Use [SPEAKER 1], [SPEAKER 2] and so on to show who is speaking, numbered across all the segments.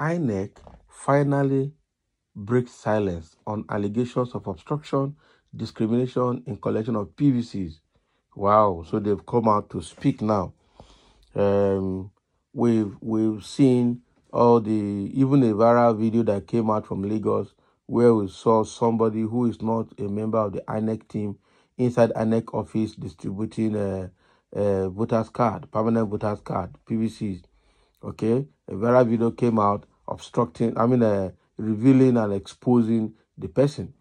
[SPEAKER 1] INEC finally breaks silence on allegations of obstruction, discrimination in collection of PVCs. Wow, so they've come out to speak now. We've seen all even a viral video that came out from Lagos where we saw somebody who is not a member of the INEC team inside INEC office distributing a voters card, permanent voters card, PVCs. Okay, a viral video came out revealing and exposing the person.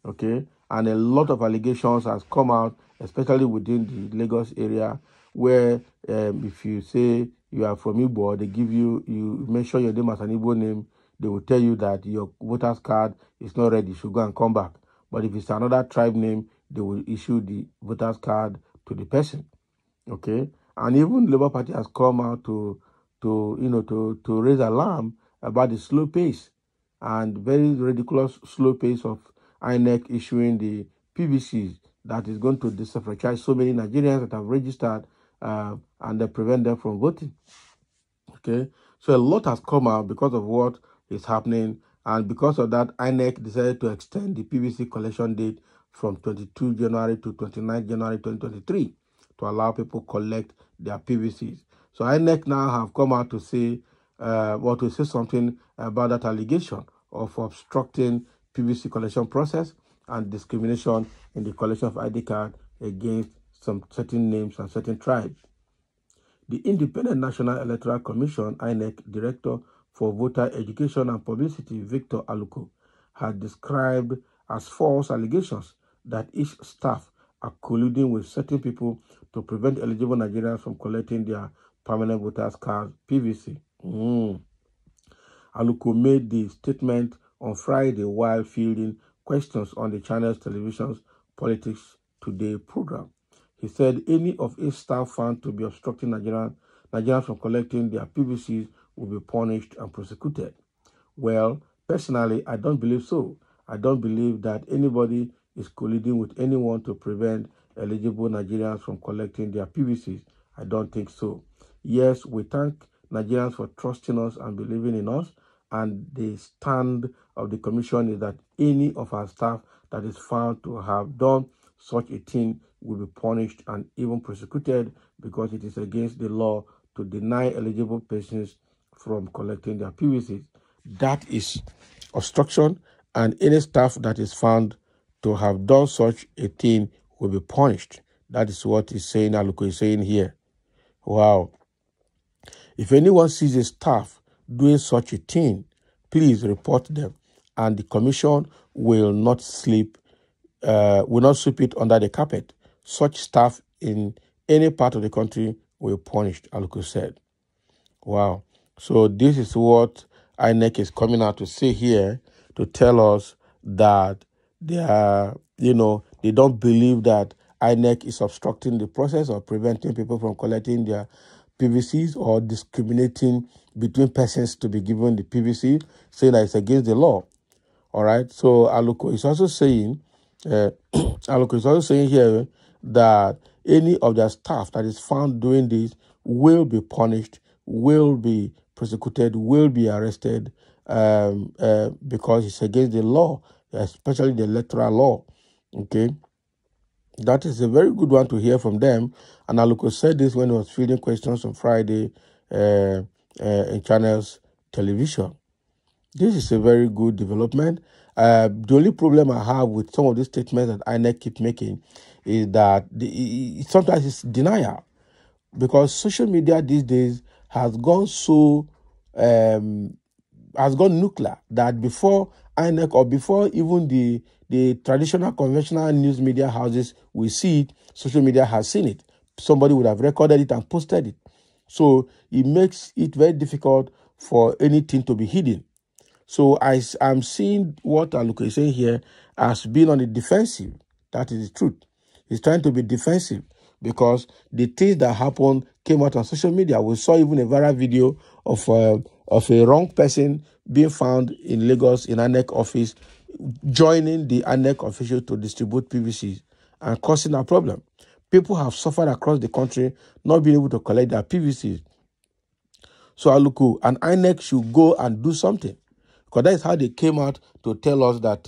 [SPEAKER 1] Okay, and a lot of allegations has come out, especially within the Lagos area, where if you say you are from Igbo, they give you mention your name as an Igbo name, they will tell you that your voters card is not ready, you should go and come back. But if it's another tribe name, they will issue the voters card to the person. Okay, and even Labour Party has come out to raise alarm about the slow pace and very ridiculous slow pace of INEC issuing the PVCs that is going to disenfranchise so many Nigerians that have registered and prevent them from voting. Okay, so a lot has come out because of what is happening, and because of that, INEC decided to extend the PVC collection date from 22 January to 29 January 2023 to allow people collect their PVCs. So INEC now have come out to say, say something about that allegation of obstructing PVC collection process and discrimination in the collection of ID card against some certain names and certain tribes. The Independent National Electoral Commission, INEC Director for Voter Education and Publicity, Victor Aluko, had described as false allegations that each staff are colluding with certain people to prevent eligible Nigerians from collecting their permanent voters card PVC. Aluko made the statement on Friday while fielding questions on the channel's television's Politics Today program. He said any of his staff found to be obstructing Nigerians from collecting their PVCs will be punished and prosecuted. Well, personally, I don't believe so. I don't believe that anybody is colluding with anyone to prevent eligible Nigerians from collecting their PVCs. I don't think so. Yes, we thank Nigerians for trusting us and believing in us, and the stand of the commission is that any of our staff that is found to have done such a thing will be punished and even prosecuted, because it is against the law to deny eligible persons from collecting their PVCs. That is obstruction, and any staff that is found to have done such a thing will be punished. That is what he's saying, Aluko is saying here. Wow. If anyone sees a staff doing such a thing, please report them, and the commission will not sweep it under the carpet. Such staff in any part of the country will be punished, Aluko said. Wow. So this is what INEC is coming out to say here, to tell us that they are, they don't believe that INEC is obstructing the process or preventing people from collecting their PVCs or discriminating between persons to be given the PVC, saying that it's against the law. All right. So Aluko is also saying, here that any of their staff that is found doing this will be punished, will be prosecuted, will be arrested, because it's against the law, especially the electoral law. Okay. That is a very good one to hear from them. And Aluko said this when he was fielding questions on Friday in Channel's television. This is a very good development. The only problem I have with some of these statements that INEC keep making is that sometimes it's denial, because social media these days has gone nuclear, that before INEC or before even the traditional conventional news media houses will see it, social media has seen it. Somebody would have recorded it and posted it. So it makes it very difficult for anything to be hidden. So I'm seeing what Aluko is saying here as being on the defensive. That is the truth. He's trying to be defensive because the things that happened came out on social media. We saw even a viral video of a wrong person being found in Lagos in INEC office, joining the INEC officials to distribute PVCs and causing a problem. People have suffered across the country not being able to collect their PVCs. So Aluku and INEC should go and do something. Because that is how they came out to tell us that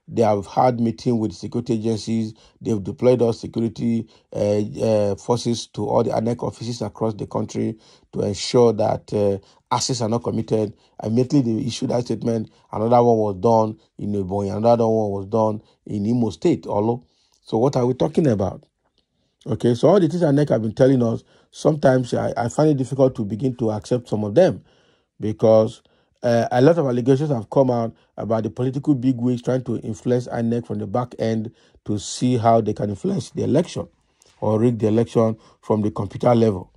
[SPEAKER 1] they have had meeting with security agencies. They've deployed all security forces to all the INEC offices across the country to ensure that assets are not committed. Immediately they issued that statement. Another one was done in Ebonyi. Another one was done in Imo State. So what are we talking about? Okay, so all the things INEC have been telling us, sometimes I find it difficult to begin to accept some of them, because a lot of allegations have come out about the political bigwigs trying to influence INEC from the back end to see how they can influence the election or rig the election from the computer level.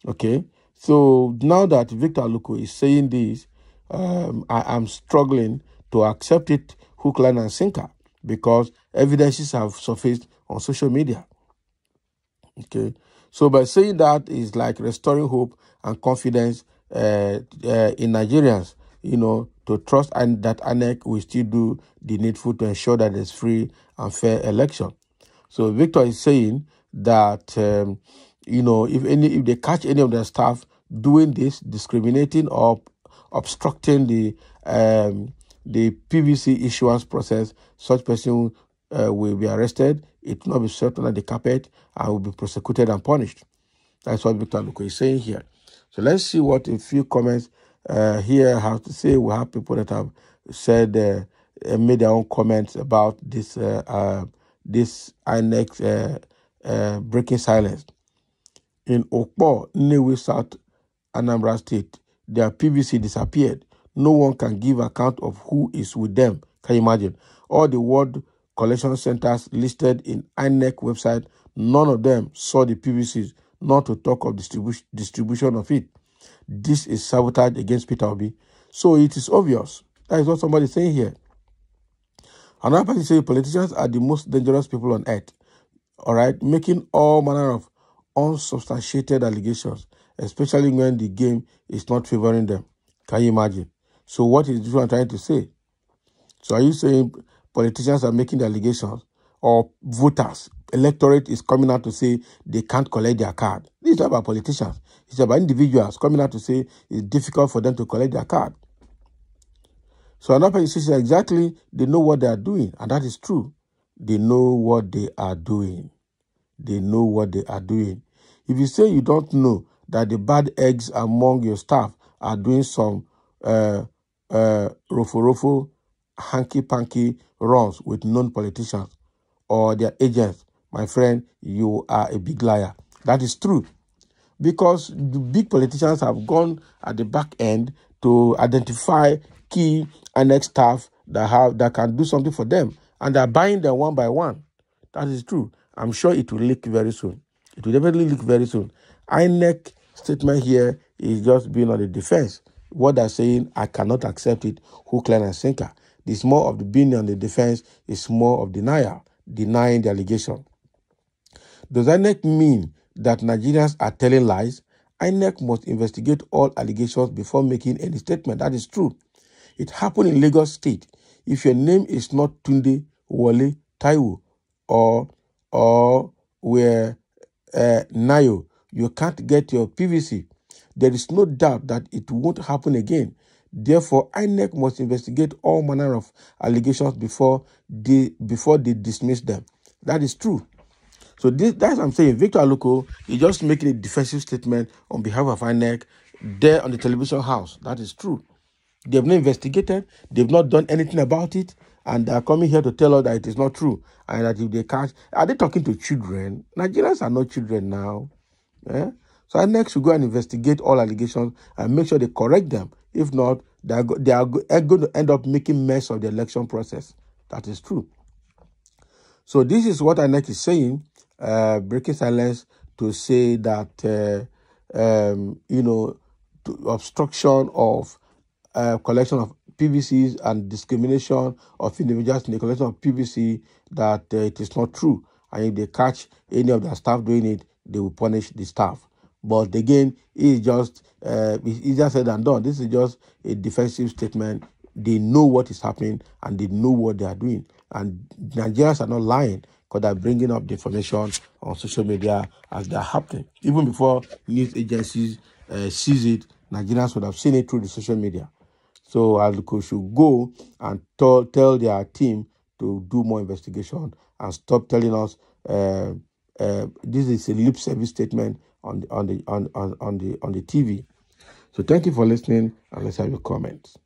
[SPEAKER 1] Okay, so now that Victor Aluko is saying this, I am struggling to accept it hook, line, and sinker, because evidences have surfaced on social media. Okay, so by saying that is like restoring hope and confidence in Nigerians, to trust and that INEC will still do the needful to ensure that there's free and fair election. So Victor is saying that if they catch any of their staff doing this, discriminating or obstructing the PVC issuance process, such person will be arrested. It will not be swept under the carpet and will be prosecuted and punished. That's what Victor Aluko is saying here. So let's see what a few comments here have to say. We have people that have said, made their own comments about this this INEC breaking silence. In Okpo, Nnewi South, Anambra State, their PVC disappeared. No one can give account of who is with them. Can you imagine? All the ward collection centers listed in INEC website, none of them saw the PVCs, not to talk of distribution of it. This is sabotage against Peter Obi. So it is obvious. That is what somebody is saying here. Another person says politicians are the most dangerous people on earth. All right, making all manner of unsubstantiated allegations, especially when the game is not favoring them. Can you imagine? So what is this one trying to say? So are you saying politicians are making the allegations, or voters, electorate is coming out to say they can't collect their card? This is not about politicians. It's about individuals coming out to say it's difficult for them to collect their card. So another person says exactly, they know what they are doing, and that is true. They know what they are doing. They know what they are doing. If you say you don't know that the bad eggs among your staff are doing some rofo, hanky-panky runs with non-politicians or their agents, my friend, you are a big liar. That is true. Because the big politicians have gone at the back end to identify key INEC staff that can do something for them, and they're buying them one by one. That is true. I'm sure it will leak very soon. It will definitely leak very soon. INEC statement here is just being on the defense. What they're saying, I cannot accept it, hook, line, and sinker. This more of the being on the defense is more of denial, denying the allegation. Does INEC mean that Nigerians are telling lies? INEC must investigate all allegations before making any statement. That is true. It happened in Lagos State. If your name is not Tunde, Wale, Taiwo, or Nayo, you can't get your PVC. There is no doubt that it won't happen again. Therefore, INEC must investigate all manner of allegations before they dismiss them. That is true. So that's what I'm saying. Victor Aluko is just making a defensive statement on behalf of INEC there on the television house. That is true. They have not investigated. They've not done anything about it. And they are coming here to tell us that it is not true. And that if they catch... Are they talking to children? Nigerians are not children now. Yeah? So INEC should go and investigate all allegations and make sure they correct them. If not, they are going to end up making mess of the election process. That is true. So this is what INEC is saying, breaking silence to say that, obstruction of collection of PVCs and discrimination of individuals in the collection of PVC, that it is not true. And if they catch any of their staff doing it, they will punish the staff. But again, it's just easier said than done. This is just a defensive statement. They know what is happening and they know what they are doing. And Nigerians are not lying. because they're bringing up the information on social media as they're happening. Even before news agencies sees it, Nigerians would have seen it through the social media. So ALCO should go and tell their team to do more investigation and stop telling us this is a lip service statement on the TV. So thank you for listening, and let's have your comments.